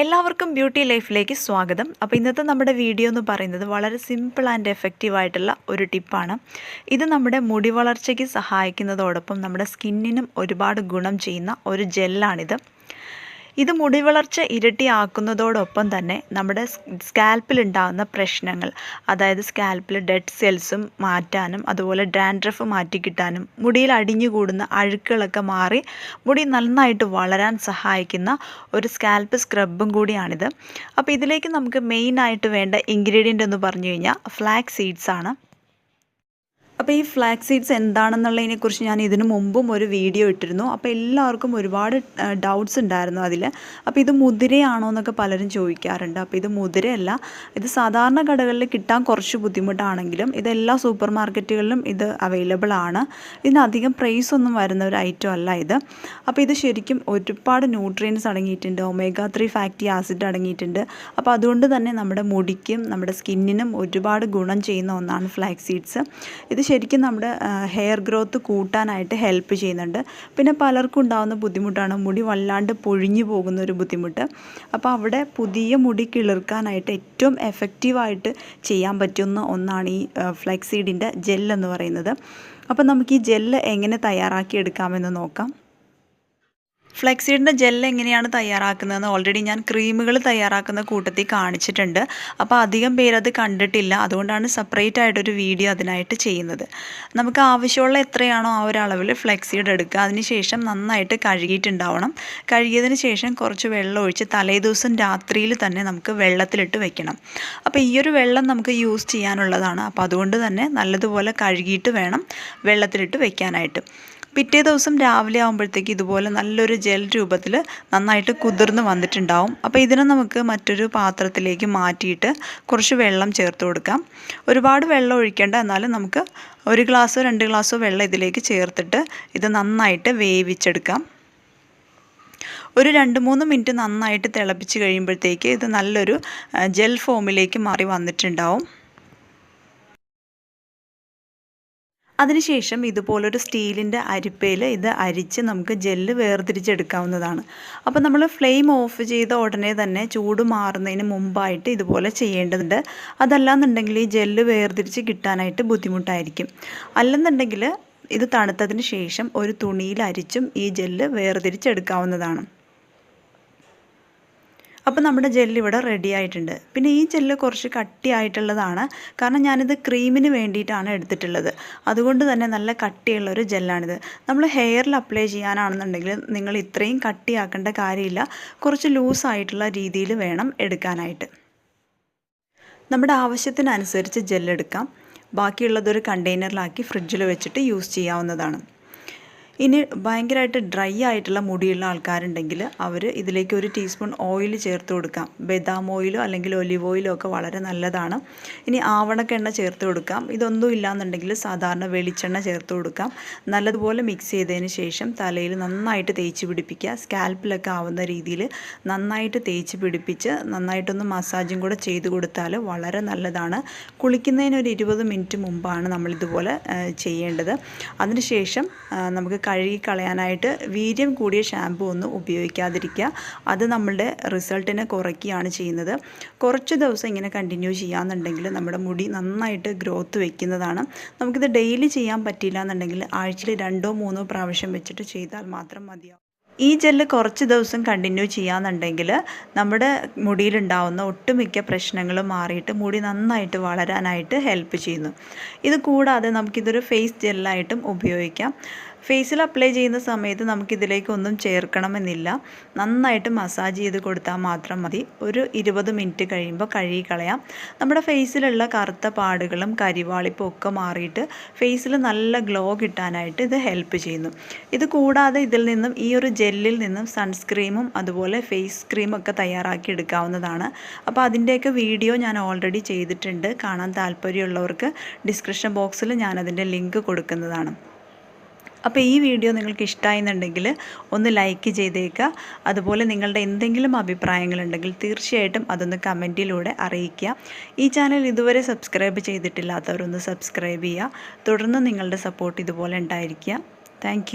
എല്ലാവർക്കും ബ്യൂട്ടി ലൈഫിലേക്ക് സ്വാഗതം. അപ്പോൾ ഇന്നത്തെ നമ്മുടെ വീഡിയോ എന്ന് പറയുന്നത് വളരെ സിമ്പിൾ ആൻഡ് എഫക്റ്റീവ് ആയിട്ടുള്ള ഒരു ടിപ്പാണ്. ഇത് നമ്മുടെ മുടി വളർച്ചയ്ക്ക് സഹായിക്കുന്നതോടൊപ്പം നമ്മുടെ സ്കിന്നിനും ഒരുപാട് ഗുണം ചെയ്യുന്ന ഒരു ജെല്ലാണിത്. ഇത് മുടി വളർച്ച ഇരട്ടിയാക്കുന്നതോടൊപ്പം തന്നെ നമ്മുടെ സ്കാൽപ്പിലുണ്ടാകുന്ന പ്രശ്നങ്ങൾ, അതായത് സ്കാൽപ്പിൽ ഡെഡ് സെൽസും മാറ്റാനും അതുപോലെ ഡാൻഡ്രഫ് മാറ്റിക്കിട്ടാനും മുടിയിൽ അടിഞ്ഞുകൂടുന്ന അഴുക്കുകളൊക്കെ മാറി മുടി നന്നായിട്ട് വളരാൻ സഹായിക്കുന്ന ഒരു സ്കാൽപ്പ് സ്ക്രബും കൂടിയാണിത്. അപ്പോൾ ഇതിലേക്ക് നമുക്ക് മെയിനായിട്ട് വേണ്ട ഇൻഗ്രീഡിയൻ്റ് എന്ന് പറഞ്ഞു കഴിഞ്ഞാൽ ഫ്ലാക്സ് സീഡ്സ് ആണ്. അപ്പോൾ ഈ ഫ്ലാക്സ് സീഡ്സ് എന്താണെന്നുള്ളതിനെക്കുറിച്ച് ഞാൻ ഇതിനു മുമ്പും ഒരു വീഡിയോ ഇട്ടിരുന്നു. അപ്പോൾ എല്ലാവർക്കും ഒരുപാട് ഡൗട്ട്സ് ഉണ്ടായിരുന്നു അതിൽ. അപ്പോൾ ഇത് മുതിരയാണോ എന്നൊക്കെ പലരും ചോദിക്കാറുണ്ട്. അപ്പോൾ ഇത് മുതിരയല്ല. ഇത് സാധാരണ കടകളിൽ കിട്ടാൻ കുറച്ച് ബുദ്ധിമുട്ടാണെങ്കിലും ഇതെല്ലാ സൂപ്പർ മാർക്കറ്റുകളിലും ഇത് അവൈലബിൾ ആണ്. ഇതിനധികം പ്രൈസ് ഒന്നും വരുന്ന ഒരു ഐറ്റം അല്ല ഇത്. അപ്പോൾ ഇത് ശരിക്കും ഒരുപാട് ന്യൂട്രിയൻസ് അടങ്ങിയിട്ടുണ്ട്, ഒമേഗ 3 ഫാറ്റി ആസിഡ് അടങ്ങിയിട്ടുണ്ട്. അപ്പോൾ അതുകൊണ്ട് തന്നെ നമ്മുടെ മുടിക്കും നമ്മുടെ സ്കിന്നിനും ഒരുപാട് ഗുണം ചെയ്യുന്ന ഒന്നാണ് ഫ്ലാക്സ് സീഡ്സ്. ഇത് ശരിക്കും നമ്മുടെ ഹെയർ ഗ്രോത്ത് കൂട്ടാനായിട്ട് ഹെൽപ്പ് ചെയ്യുന്നുണ്ട്. പിന്നെ പലർക്കും ഉണ്ടാകുന്ന ബുദ്ധിമുട്ടാണ് മുടി വല്ലാണ്ട് പൊഴിഞ്ഞു പോകുന്ന ഒരു ബുദ്ധിമുട്ട്. അപ്പോൾ അവിടെ പുതിയ മുടി കിളിർക്കാനായിട്ട് ഏറ്റവും എഫക്റ്റീവായിട്ട് ചെയ്യാൻ പറ്റുന്ന ഒന്നാണ് ഈ ഫ്ലാക്സ് സീഡിൻ്റെ ജെല്ലെന്ന് പറയുന്നത്. അപ്പോൾ നമുക്ക് ഈ ജെല്ല് എങ്ങനെ തയ്യാറാക്കി എടുക്കാമെന്ന് നോക്കാം. ഫ്ലാക്സ് സീഡിൻ്റെ ജെല്ല് എങ്ങനെയാണ് തയ്യാറാക്കുന്നതെന്ന് ഓൾറെഡി ഞാൻ ക്രീമുകൾ തയ്യാറാക്കുന്ന കൂട്ടത്തിൽ കാണിച്ചിട്ടുണ്ട്. അപ്പോൾ അധികം പേരത് കണ്ടിട്ടില്ല, അതുകൊണ്ടാണ് സെപ്പറേറ്റ് ആയിട്ടൊരു വീഡിയോ അതിനായിട്ട് ചെയ്യുന്നത്. നമുക്ക് ആവശ്യമുള്ള എത്രയാണോ ആ ഒരു അളവിൽ ഫ്ലാക്സ് സീഡ് എടുക്കുക. അതിനുശേഷം നന്നായിട്ട് കഴുകിയിട്ടുണ്ടാവണം. കഴുകിയതിന് ശേഷം കുറച്ച് വെള്ളം ഒഴിച്ച് തലേദിവസം രാത്രിയിൽ തന്നെ നമുക്ക് വെള്ളത്തിലിട്ട് വെക്കണം. അപ്പോൾ ഈ ഒരു വെള്ളം നമുക്ക് യൂസ് ചെയ്യാനുള്ളതാണ്. അപ്പോൾ അതുകൊണ്ട് തന്നെ നല്ലതുപോലെ കഴുകിയിട്ട് വേണം വെള്ളത്തിലിട്ട് വെക്കാനായിട്ട്. പിറ്റേ ദിവസം രാവിലെ ആകുമ്പോഴത്തേക്ക് ഇതുപോലെ നല്ലൊരു ജെൽ രൂപത്തിൽ നന്നായിട്ട് കുതിർന്ന് വന്നിട്ടുണ്ടാവും. അപ്പോൾ ഇതിനെ നമുക്ക് മറ്റൊരു പാത്രത്തിലേക്ക് മാറ്റിയിട്ട് കുറച്ച് വെള്ളം ചേർത്ത് കൊടുക്കാം. ഒരുപാട് വെള്ളം ഒഴിക്കേണ്ട, എന്നാലും നമുക്ക് 1 ഗ്ലാസ്സോ 2 ഗ്ലാസ്സോ വെള്ളം ഇതിലേക്ക് ചേർത്തിട്ട് ഇത് നന്നായിട്ട് വേവിച്ചെടുക്കാം. ഒരു 2-3 മിനിറ്റ് നന്നായിട്ട് തിളപ്പിച്ച് കഴിയുമ്പോഴത്തേക്ക് ഇത് നല്ലൊരു ജെൽ ഫോമിലേക്ക് മാറി വന്നിട്ടുണ്ടാവും. അതിനുശേഷം ഇതുപോലൊരു സ്റ്റീലിൻ്റെ അരിപ്പയിൽ ഇത് അരിച്ച് നമുക്ക് ജെല്ല് വേർതിരിച്ചെടുക്കാവുന്നതാണ്. അപ്പോൾ നമ്മൾ ഫ്ലെയിം ഓഫ് ചെയ്ത ഉടനെ തന്നെ ചൂട് മാറുന്നതിന് മുമ്പായിട്ട് ഇതുപോലെ ചെയ്യേണ്ടതുണ്ട്. അതല്ലാന്നുണ്ടെങ്കിൽ ഈ ജെല്ല് വേർതിരിച്ച് കിട്ടാനായിട്ട് ബുദ്ധിമുട്ടായിരിക്കും. അല്ലെന്നുണ്ടെങ്കിൽ ഇത് തണുത്തതിന് ശേഷം ഒരു തുണിയിൽ അരിച്ചും ഈ ജെല്ല് വേർതിരിച്ചെടുക്കാവുന്നതാണ്. അപ്പോൾ നമ്മുടെ ജെല്ല് ഇവിടെ റെഡി ആയിട്ടുണ്ട്. പിന്നെ ഈ ജെല്ല് കുറച്ച് കട്ടിയായിട്ടുള്ളതാണ്, കാരണം ഞാനിത് ക്രീമിന് വേണ്ടിയിട്ടാണ് എടുത്തിട്ടുള്ളത്. അതുകൊണ്ട് തന്നെ നല്ല കട്ടിയുള്ളൊരു ജെല്ലാണിത്. നമ്മൾ ഹെയറിൽ അപ്ലൈ ചെയ്യാനാണെന്നുണ്ടെങ്കിൽ നിങ്ങൾ ഇത്രയും കട്ടിയാക്കേണ്ട കാര്യമില്ല. കുറച്ച് ലൂസായിട്ടുള്ള രീതിയിൽ വേണം എടുക്കാനായിട്ട്. നമ്മുടെ ആവശ്യത്തിനനുസരിച്ച് ജെല്ലെടുക്കാം. ബാക്കിയുള്ളതൊരു കണ്ടെയ്നറിലാക്കി ഫ്രിഡ്ജിൽ വെച്ചിട്ട് യൂസ് ചെയ്യാവുന്നതാണ്. ഇനി ഭയങ്കരമായിട്ട് ഡ്രൈ ആയിട്ടുള്ള മുടിയുള്ള ആൾക്കാരുണ്ടെങ്കിൽ അവർ ഇതിലേക്ക് 1 ടീസ്പൂൺ ഓയിൽ ചേർത്ത് കൊടുക്കാം. ബദാം ഓയിലോ അല്ലെങ്കിൽ ഒലിവ് ഓയിലോ ഒക്കെ വളരെ നല്ലതാണ്. ഇനി ആവണക്കെണ്ണ ചേർത്ത് കൊടുക്കാം. ഇതൊന്നും ഇല്ലാന്നുണ്ടെങ്കിൽ സാധാരണ വെളിച്ചെണ്ണ ചേർത്ത് കൊടുക്കാം. നല്ലതുപോലെ മിക്സ് ചെയ്തതിന് ശേഷം തലയിൽ നന്നായിട്ട് തേച്ച് പിടിപ്പിക്കുക. സ്കാൽപ്പിലൊക്കെ ആവുന്ന രീതിയിൽ നന്നായിട്ട് തേച്ച് പിടിപ്പിച്ച് നന്നായിട്ടൊന്ന് മസാജും കൂടെ ചെയ്ത് കൊടുത്താൽ വളരെ നല്ലതാണ്. കുളിക്കുന്നതിന് ഒരു 20 മിനിറ്റ് മുമ്പാണ് നമ്മളിതുപോലെ ചെയ്യേണ്ടത്. അതിനുശേഷം നമുക്ക് കഴുകി കളയാനായിട്ട് വീര്യം കൂടിയ ഷാമ്പു ഒന്നും ഉപയോഗിക്കാതിരിക്കുക. അത് നമ്മളുടെ റിസൾട്ടിനെ കുറയ്ക്കുകയാണ് ചെയ്യുന്നത്. കുറച്ച് ദിവസം ഇങ്ങനെ കണ്ടിന്യൂ ചെയ്യാമെന്നുണ്ടെങ്കിൽ നമ്മുടെ മുടി നന്നായിട്ട് ഗ്രോത്ത് വയ്ക്കുന്നതാണ്. നമുക്കിത് ഡെയിലി ചെയ്യാൻ പറ്റില്ല എന്നുണ്ടെങ്കിൽ ആഴ്ചയിൽ 2-3 പ്രാവശ്യം വെച്ചിട്ട് ചെയ്താൽ മാത്രം മതിയാവും. ഈ ജെല്ല് കുറച്ച് ദിവസം കണ്ടിന്യൂ ചെയ്യാമെന്നുണ്ടെങ്കിൽ നമ്മുടെ മുടിയിലുണ്ടാവുന്ന ഒട്ടുമിക്ക പ്രശ്നങ്ങളും മാറിയിട്ട് മുടി നന്നായിട്ട് വളരാനായിട്ട് ഹെൽപ്പ് ചെയ്യുന്നു. ഇത് കൂടാതെ നമുക്കിതൊരു ഫേസ് ജെല്ലായിട്ടും ഉപയോഗിക്കാം. ഫേസിൽ അപ്ലൈ ചെയ്യുന്ന സമയത്ത് നമുക്കിതിലേക്കൊന്നും ചേർക്കണമെന്നില്ല. നന്നായിട്ട് മസാജ് ചെയ്ത് കൊടുത്താൽ മാത്രം മതി. ഒരു 20 മിനിറ്റ് കഴിയുമ്പോൾ കഴുകി കളയാം. നമ്മുടെ ഫേസിലുള്ള കറുത്ത പാടുകളും കരിവാളിപ്പും ഒക്കെ മാറിയിട്ട് ഫേസിൽ നല്ല ഗ്ലോ കിട്ടാനായിട്ട് ഇത് ഹെൽപ്പ് ചെയ്യുന്നു. ഇത് കൂടാതെ ഇതിൽ നിന്നും ഈ ഒരു ജെല്ലിൽ നിന്നും സൺസ്ക്രീമും അതുപോലെ ഫേസ് ക്രീമൊക്കെ തയ്യാറാക്കി എടുക്കാവുന്നതാണ്. അപ്പോൾ അതിൻ്റെയൊക്കെ വീഡിയോ ഞാൻ ഓൾറെഡി ചെയ്തിട്ടുണ്ട്. കാണാൻ താല്പര്യമുള്ളവർക്ക് ഡിസ്ക്രിപ്ഷൻ ബോക്സിൽ ഞാനതിൻ്റെ ലിങ്ക് കൊടുക്കുന്നതാണ്. അപ്പോൾ ഈ വീഡിയോ നിങ്ങൾക്ക് ഇഷ്ടമായെന്നുണ്ടെങ്കിൽ ഒന്ന് ലൈക്ക് ചെയ്തേക്കുക. അതുപോലെ നിങ്ങളുടെ എന്തെങ്കിലും അഭിപ്രായങ്ങളുണ്ടെങ്കിൽ തീർച്ചയായിട്ടും അതൊന്ന് കമൻറ്റിലൂടെ അറിയിക്കുക. ഈ ചാനൽ ഇതുവരെ സബ്സ്ക്രൈബ് ചെയ്തിട്ടില്ലാത്തവരൊന്ന് സബ്സ്ക്രൈബ് ചെയ്യുക. തുടർന്ന് നിങ്ങളുടെ സപ്പോർട്ട് ഇതുപോലെ ഉണ്ടായിരിക്കുക. താങ്ക്